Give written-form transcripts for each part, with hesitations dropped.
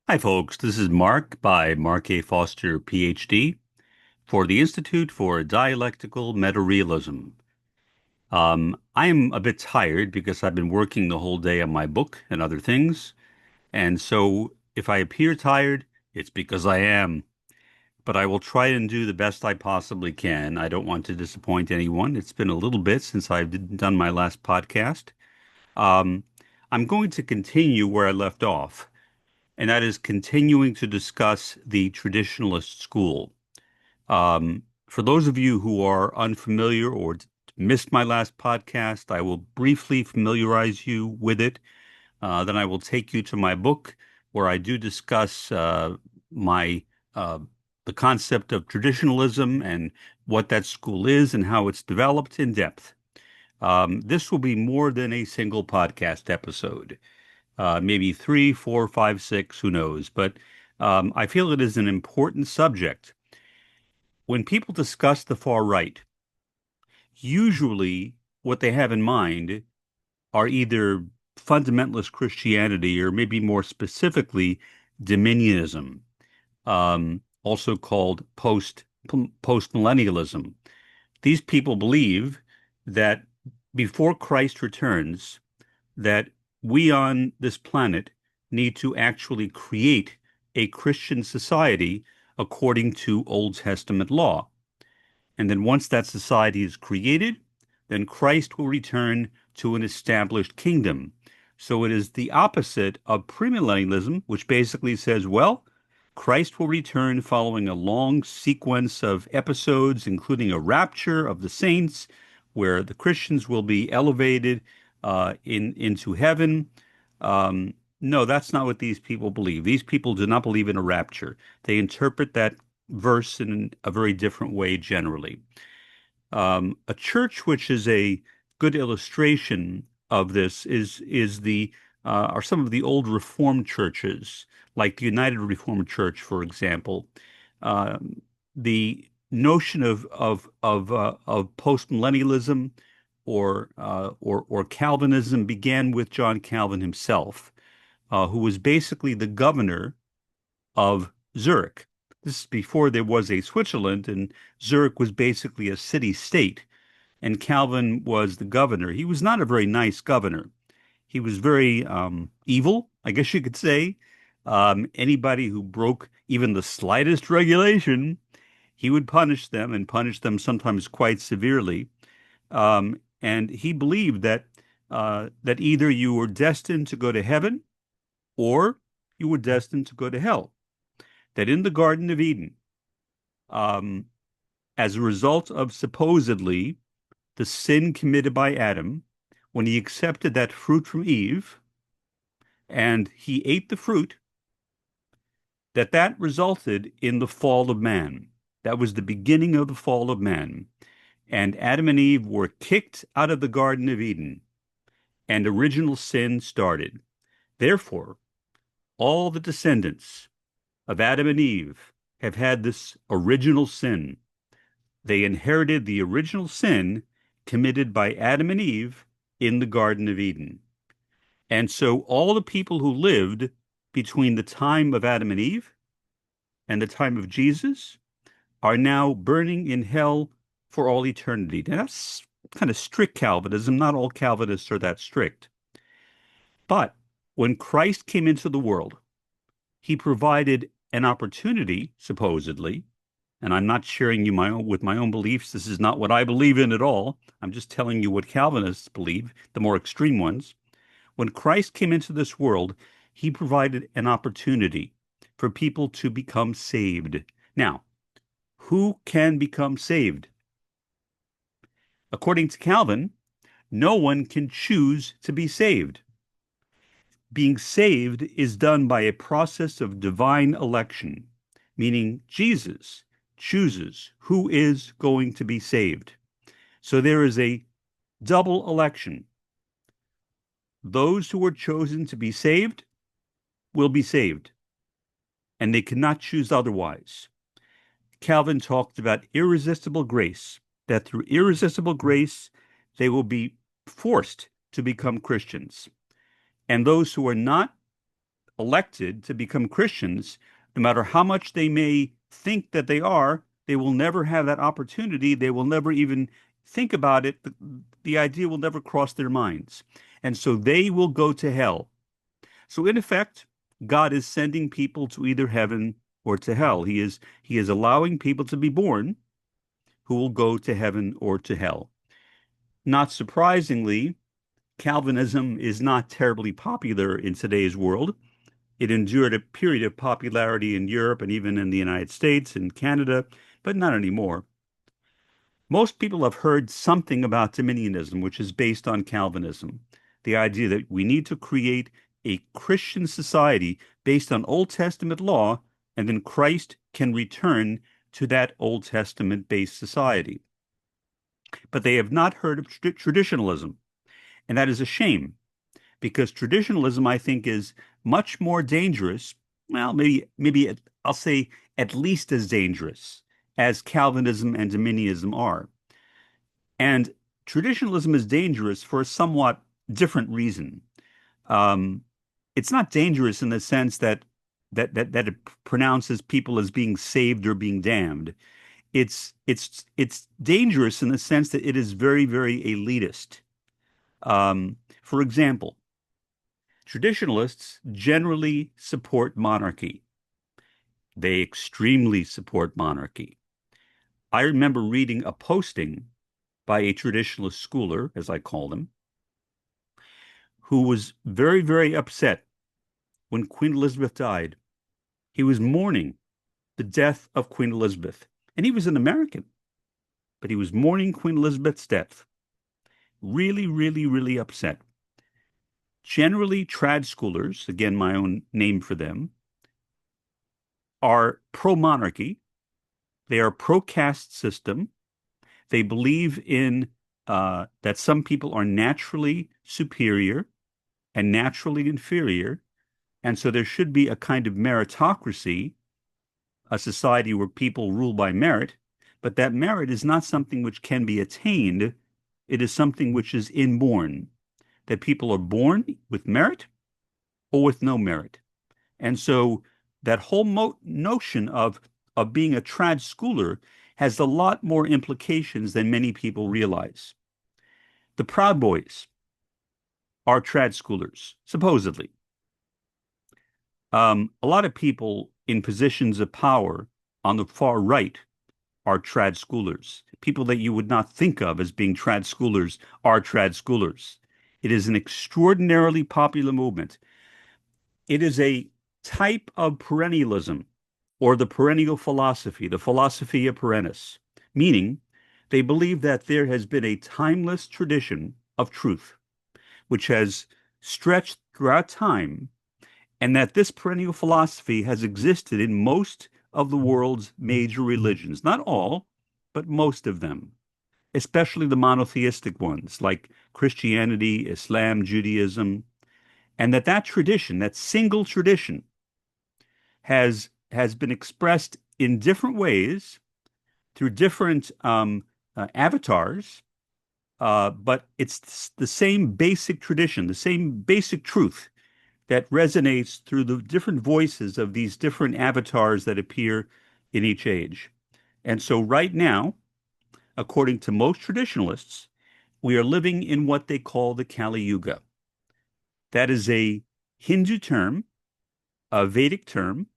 Hi, folks. This is Mark by Mark A. Foster, Ph.D., for the Institute for Dialectical Meta-Realism. I am a bit tired because I've been working the whole day on my book and other things, and so if I appear tired, it's because I am. But I will try and do the best I possibly can. I don't want to disappoint anyone. It's been a little bit since I've done my last podcast. Um, I'm going to continue where I left off, and that is continuing to discuss the traditionalist school. For those of you who are unfamiliar or missed my last podcast, I will briefly familiarize you with it. Then I will take you to my book where I do discuss my uh, the concept of traditionalism and what that school is and how it's developed in depth. This will be more than a single podcast episode, maybe three, four, five, six, who knows? But I feel it is an important subject. When people discuss the far right, usually what they have in mind are either fundamentalist Christianity or maybe more specifically dominionism, also called postmillennialism. These people believe that before Christ returns, that we on this planet need to actually create a Christian society according to Old Testament law. And then once that society is created, then Christ will return to an established kingdom. So it is the opposite of premillennialism, which basically says, well, Christ will return following a long sequence of episodes, including a rapture of the saints, where the Christians will be elevated into heaven. No, that's not what these people believe. These people do not believe in a rapture. They interpret that verse in a very different way generally. A church which is a good illustration of this is the are some of the old Reformed churches, like the United Reformed Church, for example. The notion of postmillennialism or Calvinism began with John Calvin himself, who was basically the governor of Zurich. This is before there was a Switzerland, and Zurich was basically a city-state, and Calvin was the governor. He was not a very nice governor. He was very evil, I guess you could say. Anybody who broke even the slightest regulation, he would punish them and punish them sometimes quite severely. And he believed that either you were destined to go to heaven or you were destined to go to hell. That in the Garden of Eden, um, as a result of supposedly the sin committed by Adam, when he accepted that fruit from Eve and he ate the fruit, that resulted in the fall of man. That was the beginning of the fall of man. And Adam and Eve were kicked out of the Garden of Eden, and original sin started. Therefore, all the descendants of Adam and Eve have had this original sin. They inherited the original sin committed by Adam and Eve in the Garden of Eden. And so all the people who lived between the time of Adam and Eve and the time of Jesus are now burning in hell for all eternity. Now, that's kind of strict Calvinism. Not all Calvinists are that strict. But when Christ came into the world, he provided an opportunity, supposedly, and I'm not sharing you with my own beliefs. This is not what I believe in at all. I'm just telling you what Calvinists believe, the more extreme ones. When Christ came into this world, he provided an opportunity for people to become saved. Now, who can become saved? According to Calvin, no one can choose to be saved. Being saved is done by a process of divine election, meaning Jesus chooses who is going to be saved. So there is a double election. Those who are chosen to be saved will be saved, and they cannot choose otherwise. Calvin talked about irresistible grace, that through irresistible grace, they will be forced to become Christians. And those who are not elected to become Christians, no matter how much they may think that they are, they will never have that opportunity. They will never even think about it. The idea will never cross their minds. And so they will go to hell. So in effect, God is sending people to either heaven or to hell. He is allowing people to be born who will go to heaven or to hell. Not surprisingly, Calvinism is not terribly popular in today's world. It endured a period of popularity in Europe and even in the United States and Canada, but not anymore. Most people have heard something about dominionism, which is based on Calvinism. The idea that we need to create a Christian society based on Old Testament law, and then Christ can return to that Old Testament-based society. But they have not heard of traditionalism, and that is a shame because traditionalism, I think, is much more dangerous. Well, maybe I'll say at least as dangerous as Calvinism and Dominionism are. And traditionalism is dangerous for a somewhat different reason. Um, it's not dangerous in the sense that it pronounces people as being saved or being damned. It's dangerous in the sense that it is very, very elitist. For example, traditionalists generally support monarchy. They extremely support monarchy. I remember reading a posting by a traditionalist schooler, as I call them, who was very, very upset when Queen Elizabeth died. He was mourning the death of Queen Elizabeth. And he was an American, but he was mourning Queen Elizabeth's death. Really, really, really upset. Generally, trad schoolers, again, my own name for them, are pro-monarchy. They are pro-caste system. They believe in that some people are naturally superior and naturally inferior. And so there should be a kind of meritocracy, a society where people rule by merit, but that merit is not something which can be attained. It is something which is inborn, that people are born with merit or with no merit. And so that whole notion of being a trad schooler has a lot more implications than many people realize. The Proud Boys are trad schoolers, supposedly. A lot of people in positions of power on the far right are trad schoolers. People that you would not think of as being trad schoolers are trad schoolers. It is an extraordinarily popular movement. It is a type of perennialism or the perennial philosophy, the philosophia perennis, meaning they believe that there has been a timeless tradition of truth which has stretched throughout time, and that this perennial philosophy has existed in most of the world's major religions. Not all, but most of them, especially the monotheistic ones like Christianity, Islam, Judaism, and that tradition, that single tradition, has been expressed in different ways through different avatars, but it's the same basic tradition, the same basic truth that resonates through the different voices of these different avatars that appear in each age. And so right now, according to most traditionalists, we are living in what they call the Kali Yuga. That is a Hindu term, a Vedic term,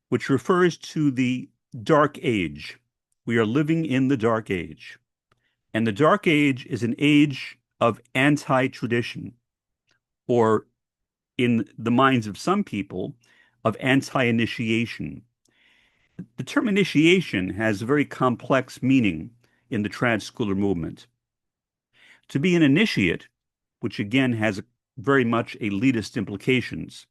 which refers to the Dark Age. We are living in the Dark Age. And the Dark Age is an age of anti-tradition, or in the minds of some people, of anti-initiation. The term initiation has a very complex meaning in the trad schooler movement. To be an initiate, which again has very much elitist implications,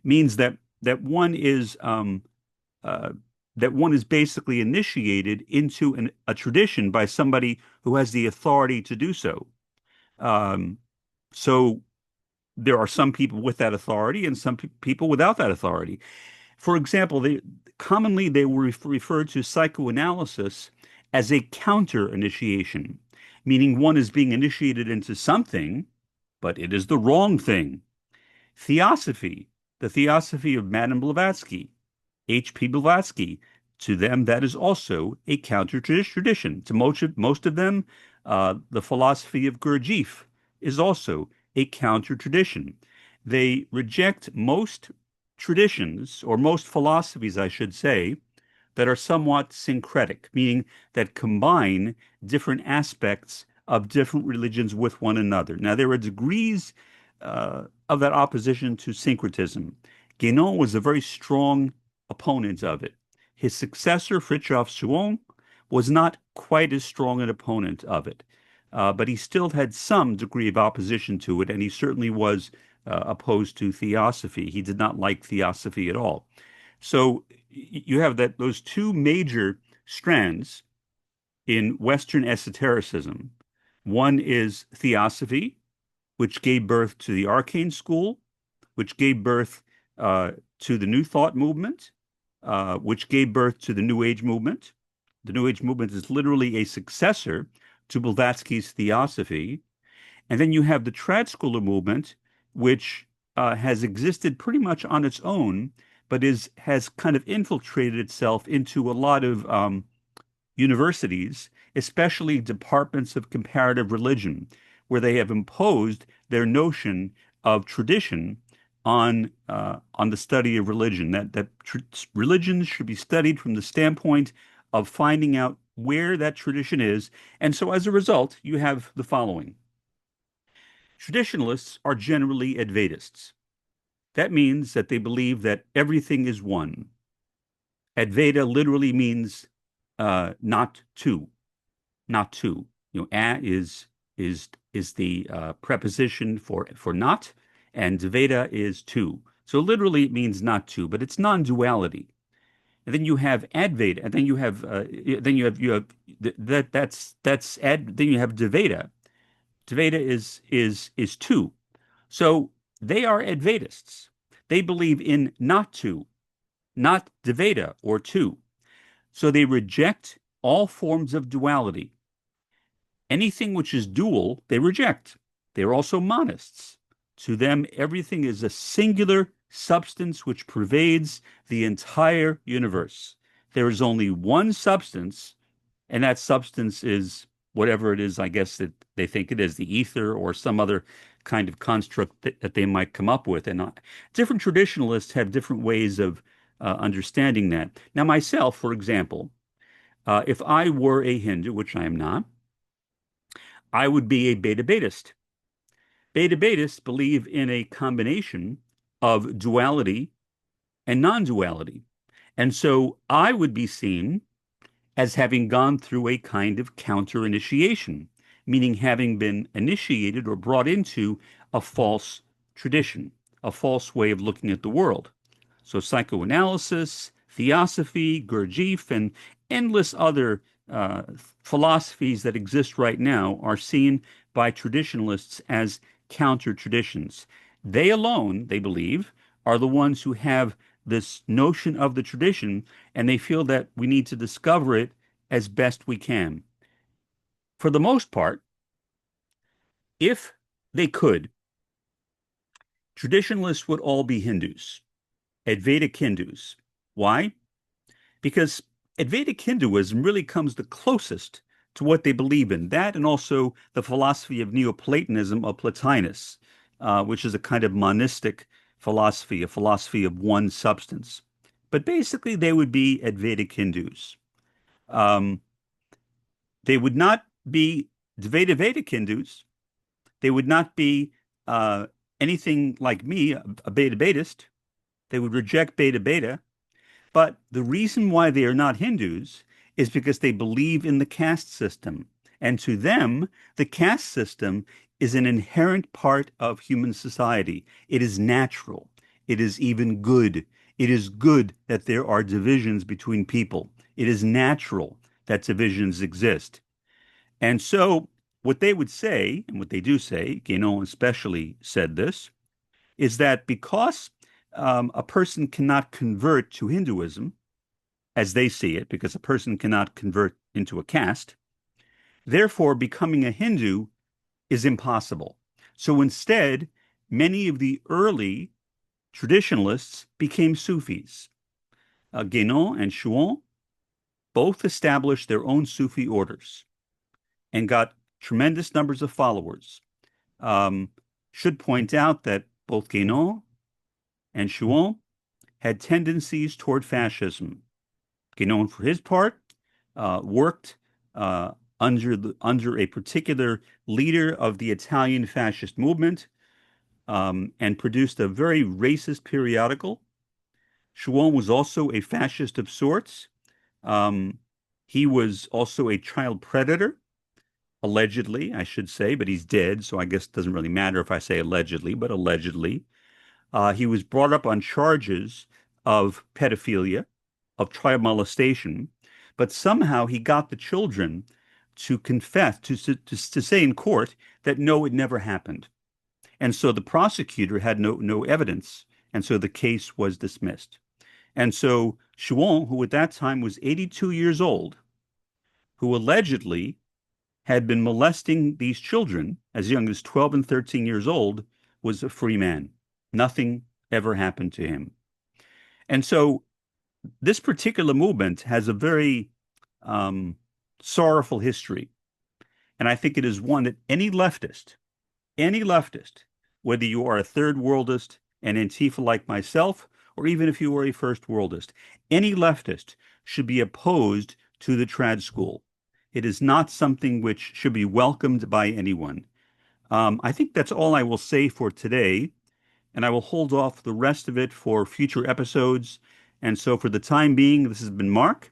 means that one is uh, that one is basically initiated into a tradition by somebody who has the authority to do so. Um, so there are some people with that authority and some people without that authority. For example, commonly they were referred to psychoanalysis as a counter initiation, meaning one is being initiated into something, but it is the wrong thing. Theosophy The theosophy of Madame Blavatsky, H.P. Blavatsky, to them, that is also a counter-tradition. To most of them, the philosophy of Gurdjieff is also a counter-tradition. They reject most traditions, or most philosophies, I should say, that are somewhat syncretic, meaning that combine different aspects of different religions with one another. Now, there are degrees of that opposition to syncretism. Guénon was a very strong opponent of it. His successor, Fritjof Schuon, was not quite as strong an opponent of it, but he still had some degree of opposition to it, and he certainly was opposed to theosophy. He did not like theosophy at all. So you have those two major strands in Western esotericism. One is theosophy, which gave birth to the arcane school, which gave birth to the New Thought movement, which gave birth to the New Age movement. The New Age movement is literally a successor to Blavatsky's theosophy. And then you have the trad schooler movement, which has existed pretty much on its own, but has kind of infiltrated itself into a lot of universities, especially departments of comparative religion, where they have imposed their notion of tradition on the study of religion. That religion should be studied from the standpoint of finding out where that tradition is. And so as a result, you have the following. Traditionalists are generally Advaitists. That means that they believe that everything is one. Advaita literally means not two, not two. A is the preposition for not, and Dvaita is two. So literally it means not two, but it's non-duality. And then you have Advaita, and then you have then you have Dvaita. Dvaita is two. So they are Advaitists. They believe in not two, not Dvaita or two. So they reject all forms of duality. Anything which is dual, they reject. They're also monists. To them, everything is a singular substance which pervades the entire universe. There is only one substance, and that substance is whatever it is, I guess, that they think it is, the ether or some other kind of construct that they might come up with. And different traditionalists have different ways of understanding that. Now, myself, for example, if I were a Hindu, which I am not, I would be a beta-betist. Beta-betists believe in a combination of duality and non-duality. And so I would be seen as having gone through a kind of counter-initiation, meaning having been initiated or brought into a false tradition, a false way of looking at the world. So psychoanalysis, theosophy, Gurdjieff, and endless other philosophies that exist right now are seen by traditionalists as counter traditions. They alone, they believe, are the ones who have this notion of the tradition, and they feel that we need to discover it as best we can. For the most part, if they could, traditionalists would all be Hindus, Advaitic Hindus. Why? Because Advaitic Hinduism really comes the closest to what they believe in. That and also the philosophy of Neoplatonism of Plotinus, which is a kind of monistic philosophy, a philosophy of one substance. But basically, they would be Advaitic Hindus. Um, they would not be Dvaita Vedic Hindus. They would not be anything like me, a Beta Betist. They would reject Beta Beta. But the reason why they are not Hindus is because they believe in the caste system. And to them, the caste system is an inherent part of human society. It is natural. It is even good. It is good that there are divisions between people. It is natural that divisions exist. And so what they would say, and what they do say, Guénon especially said this, is that because a person cannot convert to Hinduism, as they see it, because a person cannot convert into a caste, therefore becoming a Hindu is impossible. So instead, many of the early Traditionalists became Sufis. Guénon and Chouan both established their own Sufi orders and got tremendous numbers of followers. Um, should point out that both Guénon and Chouan had tendencies toward fascism. Guénon, for his part, worked under a particular leader of the Italian fascist movement and produced a very racist periodical. Chouan was also a fascist of sorts. Um, he was also a child predator, allegedly, I should say, but he's dead, so I guess it doesn't really matter if I say allegedly, but allegedly. He was brought up on charges of pedophilia, of child molestation, but somehow he got the children to confess, to say in court that no, it never happened. And so the prosecutor had no evidence, and so the case was dismissed. And so Chouan, who at that time was 82 years old, who allegedly had been molesting these children as young as 12 and 13 years old, was a free man. Nothing ever happened to him. And so this particular movement has a very um, sorrowful history. And I think it is one that any leftist, whether you are a third worldist, an Antifa like myself, or even if you are a first worldist, any leftist should be opposed to the trad school. It is not something which should be welcomed by anyone. I think that's all I will say for today, and I will hold off the rest of it for future episodes. And so for the time being, this has been Mark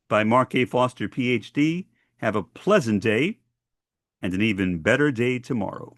by Mark A. Foster, Ph.D. Have a pleasant day and an even better day tomorrow.